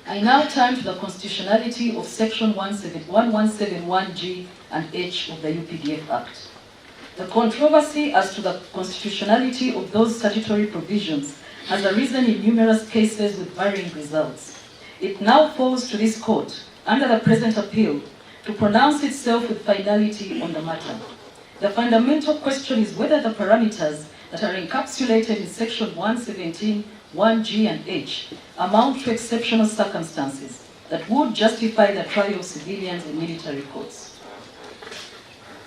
I now turn to the constitutionality of Section 1171G and H of the UPDF Act. The controversy as to the constitutionality of those statutory provisions has arisen in numerous cases with varying results. It now falls to this court, under the present appeal, to pronounce itself with finality on the matter. The fundamental question is whether the parameters that are encapsulated in Section 117, 1G and H amount to exceptional circumstances that would justify the trial of civilians in military courts.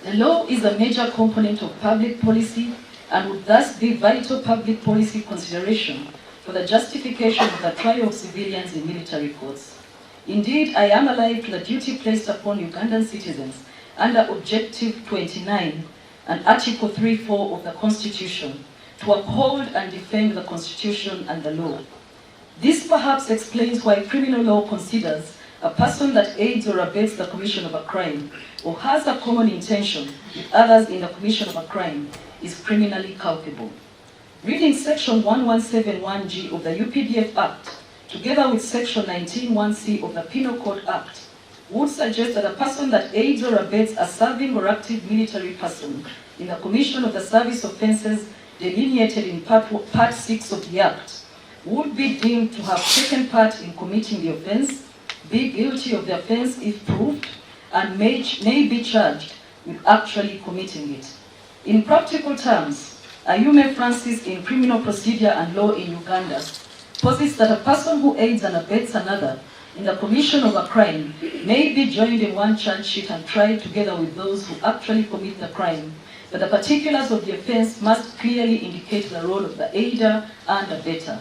The law is a major component of public policy and would thus be vital public policy consideration for the justification of the trial of civilians in military courts. Indeed, I am alive to the duty placed upon Ugandan citizens under Objective 29 and Article 3.4 of the Constitution to uphold and defend the Constitution and the law. This perhaps explains why criminal law considers a person that aids or abets the commission of a crime or has a common intention with others in the commission of a crime is criminally culpable. Reading Section 1171G of the UPDF Act, together with Section 191C of the Penal Code Act, would suggest that a person that aids or abets a serving or active military person in the commission of the service offences delineated in Part 6 of the Act would be deemed to have taken part in committing the offence, be guilty of the offence if proved, and may be charged with actually committing it. In practical terms, Ayume Francis in Criminal Procedure and Law in Uganda posits that a person who aids and abets another in the commission of a crime may be joined in one charge sheet and tried together with those who actually commit the crime, but the particulars of the offence must clearly indicate the role of the aider and abetter.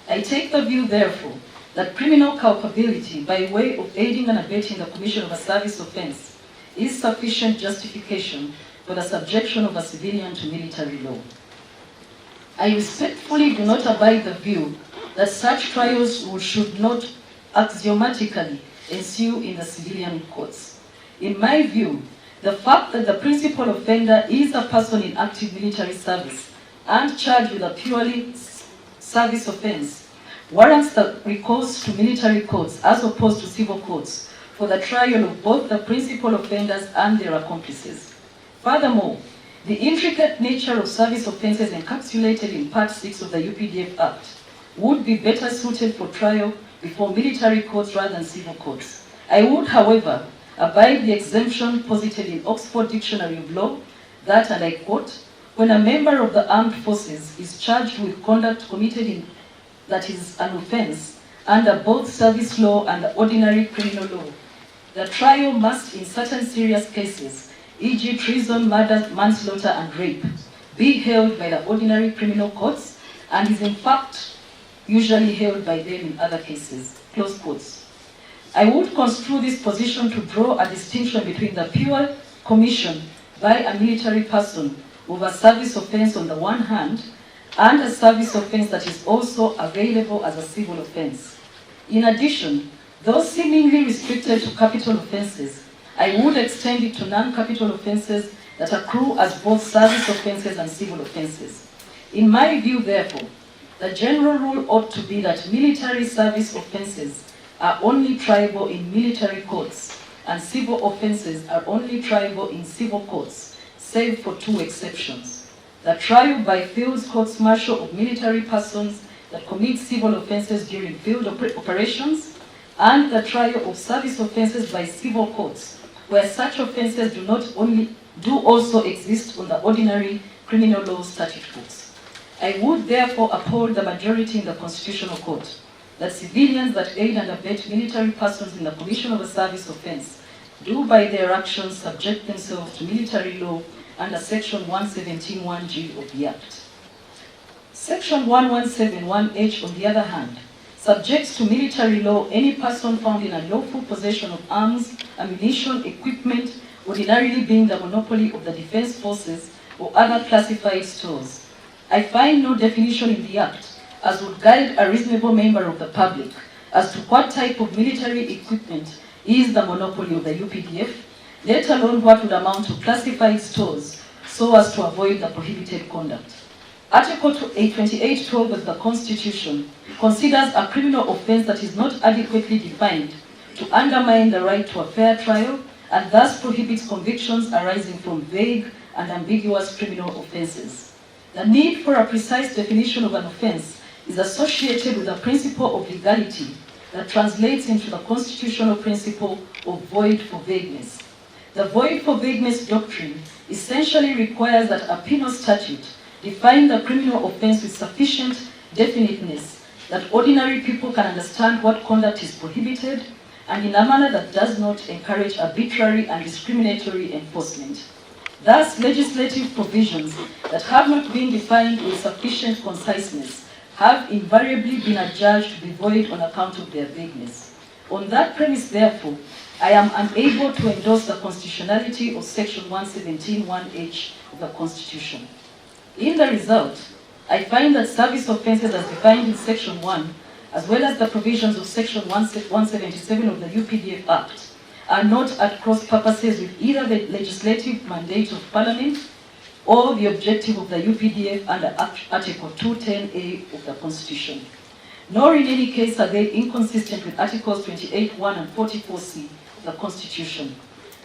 I take the view, therefore, that criminal culpability by way of aiding and abetting the commission of a service offence is sufficient justification for the subjection of a civilian to military law. I respectfully do not abide the view that such trials should not axiomatically ensue in the civilian courts. In my view, the fact that the principal offender is a person in active military service and charged with a purely service offence warrants the recourse to military courts as opposed to civil courts for the trial of both the principal offenders and their accomplices. Furthermore, the intricate nature of service offences encapsulated in Part 6 of the UPDF Act would be better suited for trial before military courts rather than civil courts. I would, however, abide the exemption posited in Oxford Dictionary of Law that, and I quote, when a member of the armed forces is charged with conduct committed in that is an offence under both service law and the ordinary criminal law, the trial must, in certain serious cases, e.g. treason, murder, manslaughter, and rape, be held by the ordinary criminal courts and is in fact usually held by them in other cases. Close quotes. I would construe this position to draw a distinction between the pure commission by a military person of a service offence on the one hand and a service offence that is also available as a civil offence. In addition, though seemingly restricted to capital offences, I would extend it to non-capital offences that accrue as both service offences and civil offences. In my view, therefore, the general rule ought to be that military service offences are only triable in military courts and civil offences are only triable in civil courts, save for two exceptions: the trial by field courts-martial of military persons that commit civil offences during field operations, and the trial of service offences by civil courts, where such offences do also exist on the ordinary criminal law statute books. I would therefore uphold the majority in the Constitutional Court that civilians that aid and abet military persons in the commission of a service offence do by their actions subject themselves to military law under Section 117(1)(g) of the Act. Section 1171H, on the other hand, subjects to military law any person found in unlawful possession of arms, ammunition, equipment, ordinarily being the monopoly of the defense forces or other classified stores. I find no definition in the Act as would guide a reasonable member of the public as to what type of military equipment is the monopoly of the UPDF, let alone what would amount to classified stores, so as to avoid the prohibited conduct. Article 28.12 of the Constitution considers a criminal offense that is not adequately defined to undermine the right to a fair trial and thus prohibits convictions arising from vague and ambiguous criminal offenses. The need for a precise definition of an offense is associated with a principle of legality that translates into the constitutional principle of void for vagueness. The void for vagueness doctrine essentially requires that a penal statute define the criminal offense with sufficient definiteness that ordinary people can understand what conduct is prohibited and in a manner that does not encourage arbitrary and discriminatory enforcement. Thus, legislative provisions that have not been defined with sufficient conciseness have invariably been adjudged to be void on account of their vagueness. On that premise, therefore, I am unable to endorse the constitutionality of Section 117(1)H of the Constitution. In the result, I find that service offences as defined in Section 1, as well as the provisions of Section 177 of the UPDF Act, are not at cross purposes with either the legislative mandate of Parliament or the objective of the UPDF under Article 210A of the Constitution. Nor in any case are they inconsistent with Articles 28(1) and 44C of the Constitution.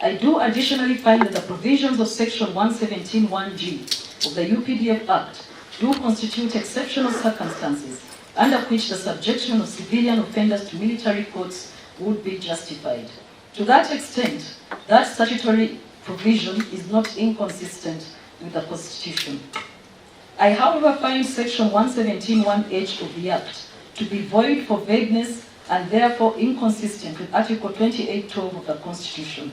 I do additionally find that the provisions of Section 117(1)G of the UPDF Act do constitute exceptional circumstances under which the subjection of civilian offenders to military courts would be justified. To that extent, that statutory provision is not inconsistent with the Constitution. I, however, find Section 117(1)H of the Act to be void for vagueness and therefore inconsistent with Article 28(12) of the Constitution.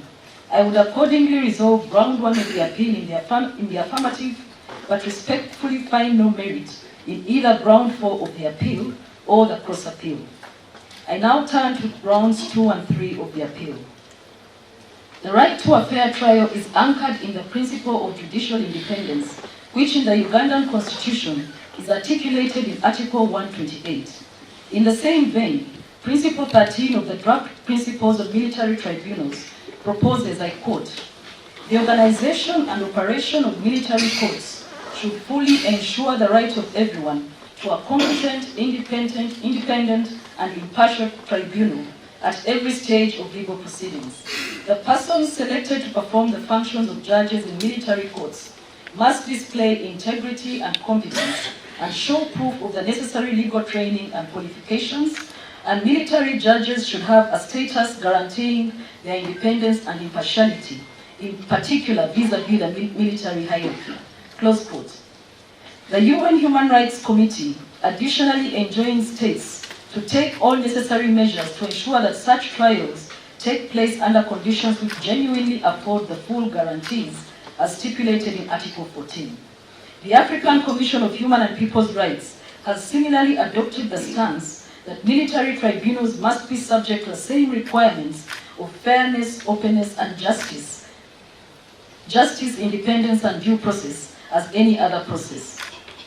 I would accordingly resolve ground 1 of the appeal in the affirmative, but respectfully find no merit in either ground 4 of the appeal or the cross appeal. I now turn to grounds 2 and 3 of the appeal. The right to a fair trial is anchored in the principle of judicial independence, which in the Ugandan Constitution is articulated in Article 128. In the same vein, Principle 13 of the Draft Principles of Military Tribunals proposes, I quote, "The organization and operation of military courts should fully ensure the right of everyone to a competent, independent, and impartial tribunal at every stage of legal proceedings. The persons selected to perform the functions of judges in military courts must display integrity and competence and show proof of the necessary legal training and qualifications, and military judges should have a status guaranteeing their independence and impartiality, in particular vis-à-vis the military hierarchy." Close quote. The UN Human Rights Committee additionally enjoins states to take all necessary measures to ensure that such trials take place under conditions which genuinely afford the full guarantees as stipulated in Article 14. The African Commission of Human and People's Rights has similarly adopted the stance that military tribunals must be subject to the same requirements of fairness, openness, and justice, independence, and due process as any other process.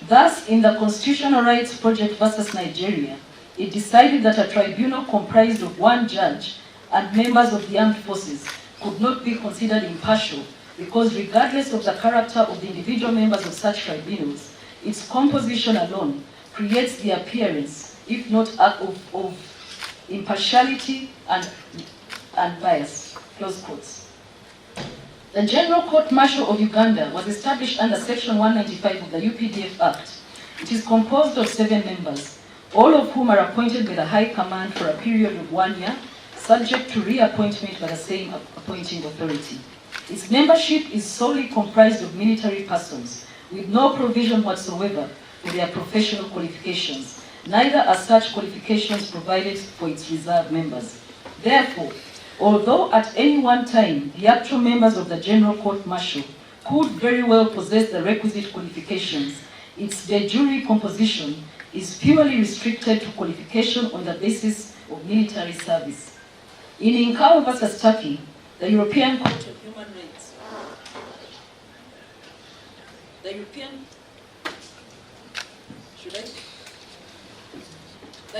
Thus, in the Constitutional Rights Project versus Nigeria, it decided that a tribunal comprised of one judge and members of the armed forces could not be considered impartial because regardless of the character of the individual members of such tribunals, its composition alone creates the appearance, if not of impartiality and bias. Close quotes. The General Court Martial of Uganda was established under Section 195 of the UPDF Act. It is composed of 7 members, all of whom are appointed by the High Command for a period of 1 year, subject to reappointment by the same appointing authority. Its membership is solely comprised of military persons, with no provision whatsoever for their professional qualifications. Neither are such qualifications provided for its reserve members. Therefore, although at any one time the actual members of the General Court Martial could very well possess the requisite qualifications, its de jure composition is purely restricted to qualification on the basis of military service. In Inkawa versus Turkey, the European Court of Human Rights, the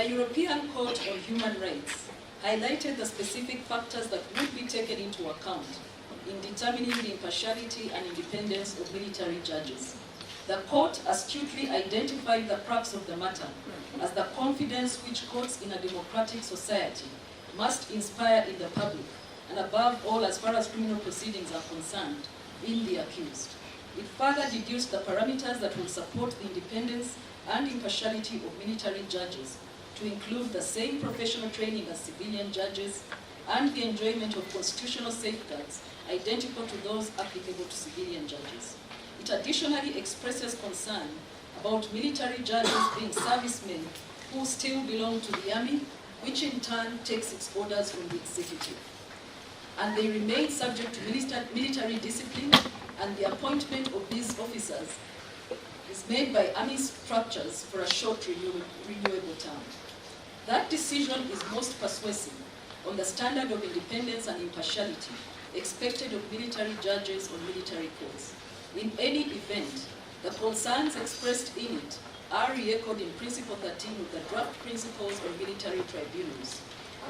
European Court on Human Rights highlighted the specific factors that would be taken into account in determining the impartiality and independence of military judges. The court astutely identified the crux of the matter as the confidence which courts in a democratic society must inspire in the public, and above all, as far as criminal proceedings are concerned, in the accused. It further deduced the parameters that will support the independence and impartiality of military judges, to include the same professional training as civilian judges and the enjoyment of constitutional safeguards identical to those applicable to civilian judges. It additionally expresses concern about military judges being servicemen who still belong to the army, which in turn takes its orders from the executive. And they remain subject to military discipline, and the appointment of these officers is made by army structures for a short renewable term. That decision is most persuasive on the standard of independence and impartiality expected of military judges or military courts. In any event, the concerns expressed in it are re-echoed in Principle 13 of the Draft Principles on Military Tribunals.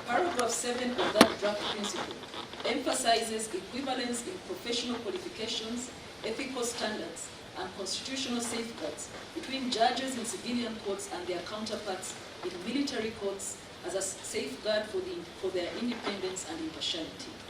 Paragraph 7 of that draft principle emphasizes equivalence in professional qualifications, ethical standards, and constitutional safeguards between judges in civilian courts and their counterparts in military courts as a safeguard for their independence and impartiality.